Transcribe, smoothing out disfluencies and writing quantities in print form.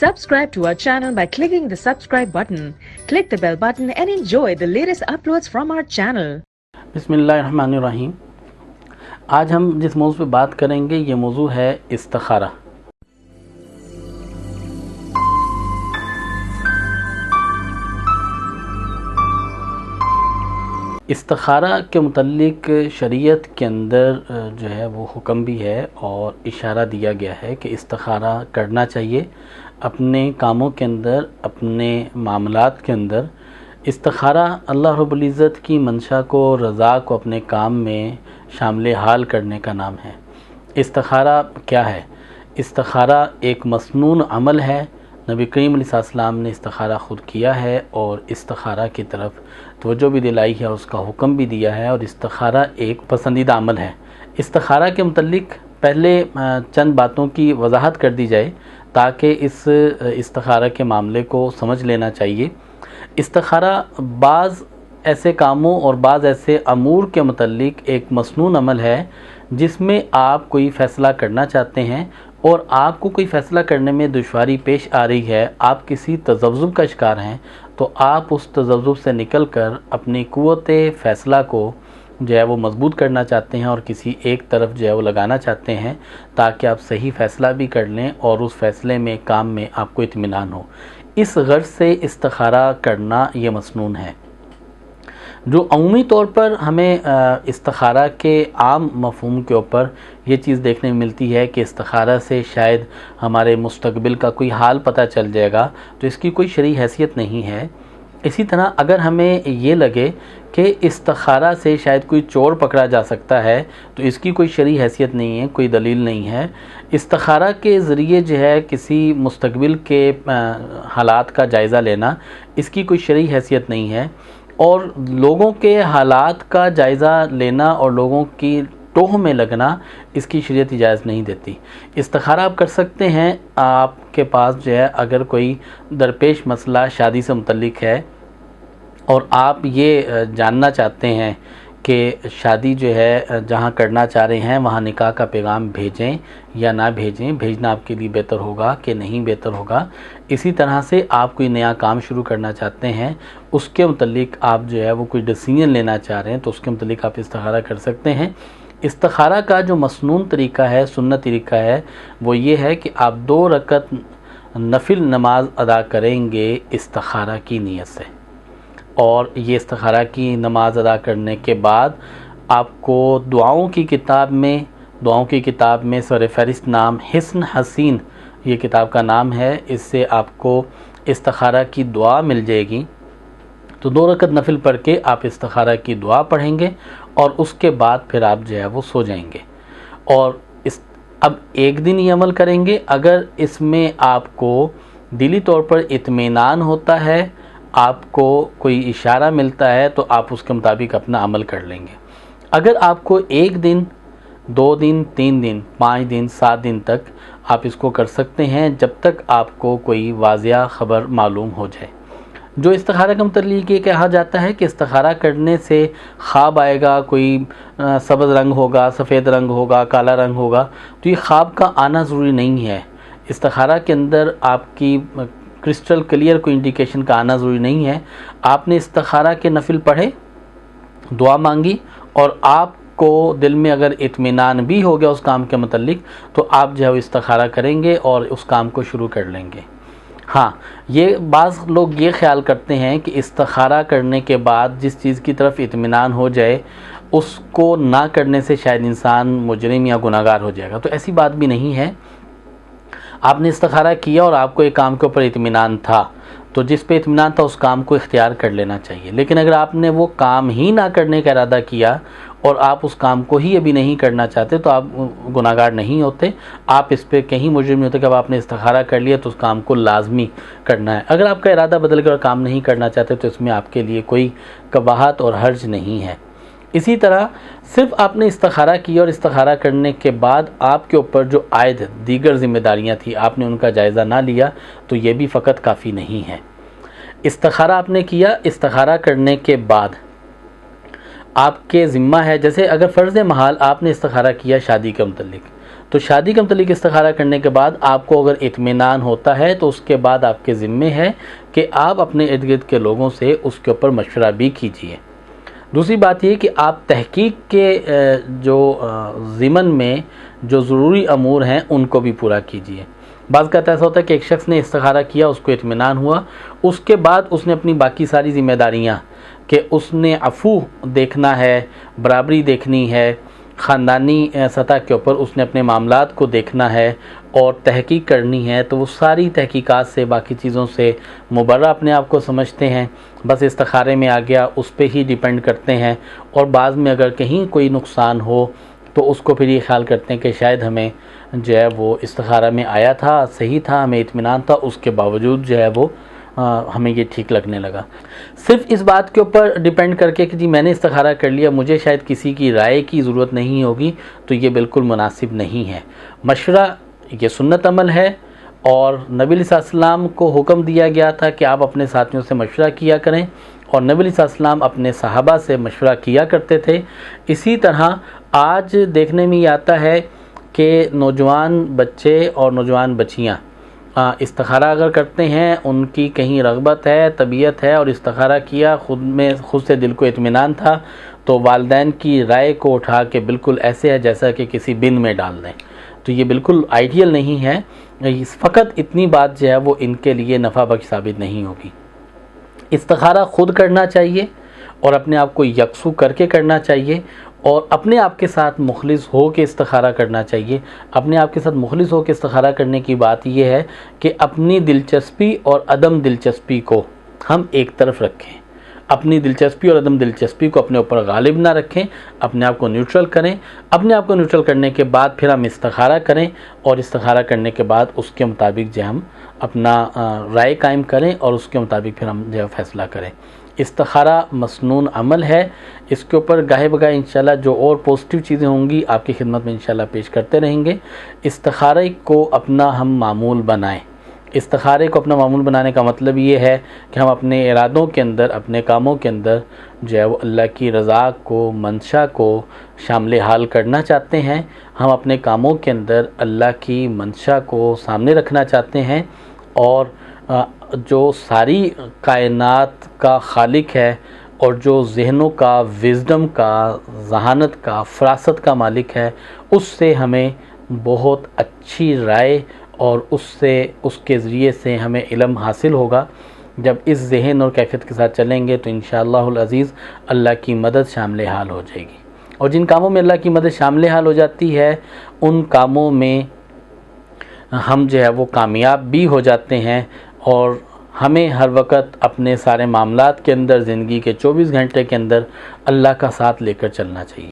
Subscribe to our channel by clicking the subscribe button. Click the bell button and enjoy the latest uploads from our channel. बिस्मिल्लाहिर्रहमानिर्रहीम। आज हम जिस मौजू पे बात करेंगे ये मौजू है इस्तिखारा। इस्तिखारा के मुतल्लिक शरीयत के अंदर जो है वो हुक्म भी है और इशारा दिया गया है कि इस्तिखारा करना चाहिए अपने कामों के अंदर, अपने मामलात के अंदर। इस्तिखारा अल्लाह रब्बुल इज़्ज़त की मंशा को, रज़ा को अपने काम में शामिल हाल करने का नाम है। इस्तिखारा क्या है? इस्तिखारा एक मसनून अमल है। नबी करीम अलैहिस्सलाम ने इस्तिखारा ख़ुद किया है और इस्तिखारा की तरफ तवज्जो भी दिलाई है, उसका हुक्म भी दिया है और इस्तिखारा एक पसंदीदा अमल है। इस्तिखारा के मुतल्लिक पहले चंद बातों की वजाहत कर दी जाए ताकि इस इस्तिखारा के मामले को समझ लेना चाहिए। इस्तिखारा बाज़ ऐसे कामों और बाज़ ऐसे अमूर के मुतल्लिक एक मसनून अमल है जिसमें आप कोई फ़ैसला करना चाहते हैं और आपको कोई फ़ैसला करने में दुश्वारी पेश आ रही है, आप किसी तज़व्वुज़ का शिकार हैं, तो आप उस तज़व्वुज़ से निकल कर अपनी क़ुव्वते फ़ैसला को जो है वो मज़बूत करना चाहते हैं और किसी एक तरफ जो है वो लगाना चाहते हैं ताकि आप सही फ़ैसला भी कर लें और उस फ़ैसले में, काम में आपको इत्मीनान हो। इस गर्ज़ से इस्तिखारा करना ये मसनून है। जो अमूमी तौर पर हमें इस्तिखारा के आम मफ़हूम के ऊपर ये चीज़ देखने में मिलती है कि इस्तिखारा से शायद हमारे मुस्तक़बिल का कोई हाल पता चल जाएगा, तो इसकी कोई शरई हैसियत नहीं है। इसी तरह अगर हमें ये लगे कि इस्तिखारा से शायद कोई चोर पकड़ा जा सकता है, तो इसकी कोई शरई हैसियत नहीं है, कोई दलील नहीं है। इस्तिखारा के ज़रिए जो है किसी मुस्तक़बिल के हालात का जायज़ा लेना, इसकी कोई शरई हैसियत नहीं है। और लोगों के हालात का जायज़ा लेना और लोगों की टोह में लगना, इसकी शरीयत इजाज़त नहीं देती। इस्तिखारा आप कर सकते हैं, आपके पास जो है अगर कोई दरपेश मसला शादी से मुतल्लिक है और आप ये जानना चाहते हैं कि शादी जो है जहाँ करना चाह रहे हैं वहाँ निकाह का पैगाम भेजें या ना भेजें, भेजना आपके लिए बेहतर होगा कि नहीं बेहतर होगा। इसी तरह से आप कोई नया काम शुरू करना चाहते हैं, उसके मुतल्लिक आप जो है वो कोई डिसीजन लेना चाह रहे हैं, तो उसके मुतल्लिक आप इस्तिखारा कर सकते हैं। इस्तिखारा का जो मसनून तरीका है, सुन्नत तरीका है, वो ये है कि आप 2 रकत नफिल नमाज अदा करेंगे इस्तिखारा की नीयत से। और ये इस्तिखारा की नमाज अदा करने के बाद आपको दुआओं की किताब में सर फहरिस्त नाम हिस्न हसीन, ये किताब का नाम है, इससे आपको इस्तिखारा की दुआ मिल जाएगी। तो 2 रकत नफिल पढ़ के आप इस्तिखारा की दुआ पढ़ेंगे और उसके बाद फिर आप जो है वो सो जाएंगे। और अब एक दिन ये अमल करेंगे। अगर इसमें आपको दिली तौर पर इत्मीनान होता है, आपको कोई इशारा मिलता है, तो आप उसके मुताबिक अपना अमल कर लेंगे। अगर आपको 1 दिन, 2 दिन, 3 दिन, 5 दिन, 7 दिन तक आप इसको कर सकते हैं, जब तक आपको कोई वाज़िया ख़बर मालूम हो जाए। जो इस्तिखारा के मुतल्लिक़ ये कहा जाता है कि इस्तिखारा करने से ख्वाब आएगा, कोई सब्ज़ रंग होगा, सफ़ेद रंग होगा, काला रंग होगा, तो ये ख्वाब का आना ज़रूरी नहीं है। इस्तिखारा के अंदर आपकी क्रिस्टल क्लियर कोई इंडिकेशन का आना ज़रूरी नहीं है। आपने इस्तिखारा के नफिल पढ़े, दुआ मांगी और आपको दिल में अगर इत्मीनान भी हो गया उस काम के मुतल्लिक, तो आप जो है वो इस्तिखारा करेंगे और उस काम को शुरू कर लेंगे। हाँ, ये बाज़ लोग ये ख्याल करते हैं कि इस्तिखारा करने के बाद जिस चीज़ की तरफ इत्मीनान हो जाए उसको ना करने से शायद इंसान मुजरिम या गुनाहगार हो जाएगा, तो ऐसी बात भी नहीं है। आपने इस्तिखारा किया और आपको एक काम के ऊपर इत्मीनान था, तो जिस पे इत्मीनान था उस काम को इख्तियार कर लेना चाहिए। लेकिन अगर आपने वो काम ही ना करने का इरादा किया और आप उस काम को ही अभी नहीं करना चाहते, तो आप गुनाहगार नहीं होते, आप इस पे कहीं मुजरिम नहीं होते कि अब आपने इस्तिखारा कर लिया तो उस काम को लाजमी करना है। अगर आपका इरादा बदल कर काम नहीं करना चाहते तो इसमें आपके लिए कोई कबाहत और हर्ज नहीं है। इसी तरह सिर्फ आपने इस्तिखारा किया और इस्तिखारा करने के बाद आपके ऊपर जो आयद दीगर ज़िम्मेदारियां थी आपने उनका जायज़ा ना लिया, तो ये भी फ़कत काफ़ी नहीं है। इस्तिखारा आपने किया, इस्तिखारा करने के बाद आपके ज़िम्मा है, जैसे अगर फ़र्ज़ महल आपने इस्तिखारा किया शादी के मुतल्लिक, تو شادی کا متعلق استخارہ کرنے کے بعد آپ کو اگر اطمینان ہوتا ہے تو اس کے بعد آپ کے ذمے ہے کہ آپ اپنے ارد گرد کے لوگوں سے اس کے اوپر مشورہ بھی کیجیے۔ دوسری بات یہ کہ آپ تحقیق کے جو ضمن میں جو ضروری امور ہیں ان کو بھی پورا کیجیے۔ بعض کا ایسا ہوتا ہے کہ ایک شخص نے استخارہ کیا، اس کو اطمینان ہوا، اس کے بعد اس نے اپنی باقی ساری ذمہ داریاں کہ اس نے عفو دیکھنا ہے، برابری دیکھنی ہے، خاندانی سطح کے اوپر اس نے اپنے معاملات کو دیکھنا ہے اور تحقیق کرنی ہے، تو وہ ساری تحقیقات سے باقی چیزوں سے مبرہ اپنے آپ کو سمجھتے ہیں، بس استخارے میں آ گیا اس پہ ہی ڈیپینڈ کرتے ہیں، اور بعض میں اگر کہیں کوئی نقصان ہو تو اس کو پھر یہ خیال کرتے ہیں کہ شاید ہمیں جو ہے وہ استخارہ میں آیا تھا، صحیح تھا، ہمیں اطمینان تھا، اس کے باوجود جو ہے وہ ہمیں یہ ٹھیک لگنے لگا۔ صرف اس بات کے اوپر ڈیپینڈ کر کے کہ جی میں نے استخارہ کر لیا، مجھے شاید کسی کی رائے کی ضرورت نہیں ہوگی، تو یہ بالکل مناسب نہیں ہے۔ مشورہ یہ سنت عمل ہے، اور نبی علیہ السلام کو حکم دیا گیا تھا کہ آپ اپنے ساتھیوں سے مشورہ کیا کریں، اور نبی علیہ السلام اپنے صحابہ سے مشورہ کیا کرتے تھے۔ اسی طرح آج دیکھنے میں یہ آتا ہے کہ نوجوان بچے اور نوجوان بچیاں استخارہ اگر کرتے ہیں، ان کی کہیں رغبت ہے، طبیعت ہے، اور استخارہ کیا، خود سے دل کو اطمینان تھا، تو والدین کی رائے کو اٹھا کے بالکل ایسے ہے جیسا کہ کسی بن میں ڈال دیں، تو یہ بالکل آئیڈیل نہیں ہے۔ فقط اتنی بات جو ہے وہ ان کے لیے نفع بخش ثابت نہیں ہوگی۔ استخارہ خود کرنا چاہیے اور اپنے آپ کو یکسو کر کے کرنا چاہیے، اور اپنے آپ کے ساتھ مخلص ہو کے استخارہ کرنا چاہیے۔ اپنے آپ کے ساتھ مخلص ہو کے استخارہ کرنے کی بات یہ ہے کہ اپنی دلچسپی اور عدم دلچسپی کو ہم ایک طرف رکھیں، اپنی دلچسپی اور عدم دلچسپی کو اپنے اوپر غالب نہ رکھیں، اپنے آپ کو نیوٹرل کریں۔ اپنے آپ کو نیوٹرل کرنے کے بعد پھر ہم استخارہ کریں، اور استخارہ کرنے کے بعد اس کے مطابق جو ہم اپنا رائے قائم کریں، اور اس کے مطابق پھر ہم جو فیصلہ کریں۔ استخارہ مسنون عمل ہے، اس کے اوپر گاہے بگاہے انشاءاللہ جو اور پوزیٹیو چیزیں ہوں گی آپ کی خدمت میں انشاءاللہ پیش کرتے رہیں گے۔ استخارے کو اپنا ہم معمول بنائیں۔ استخارے کو اپنا معمول بنانے کا مطلب یہ ہے کہ ہم اپنے ارادوں کے اندر، اپنے کاموں کے اندر جو ہے وہ اللہ کی رضا کو، منشا کو شامل حال کرنا چاہتے ہیں۔ ہم اپنے کاموں کے اندر اللہ کی منشا کو سامنے رکھنا چاہتے ہیں، اور جو ساری کائنات کا خالق ہے، اور جو ذہنوں کا، وزڈم کا، ذہانت کا، فراست کا مالک ہے، اس سے ہمیں بہت اچھی رائے اور اس کے ذریعے سے ہمیں علم حاصل ہوگا۔ جب اس ذہن اور کیفیت کے ساتھ چلیں گے تو انشاءاللہ العزیز اللہ کی مدد شامل حال ہو جائے گی، اور جن کاموں میں اللہ کی مدد شامل حال ہو جاتی ہے ان کاموں میں ہم جو ہے وہ کامیاب بھی ہو جاتے ہیں، اور ہمیں ہر وقت اپنے سارے معاملات کے اندر، زندگی کے 24 گھنٹے کے اندر اللہ کا ساتھ لے کر چلنا چاہیے۔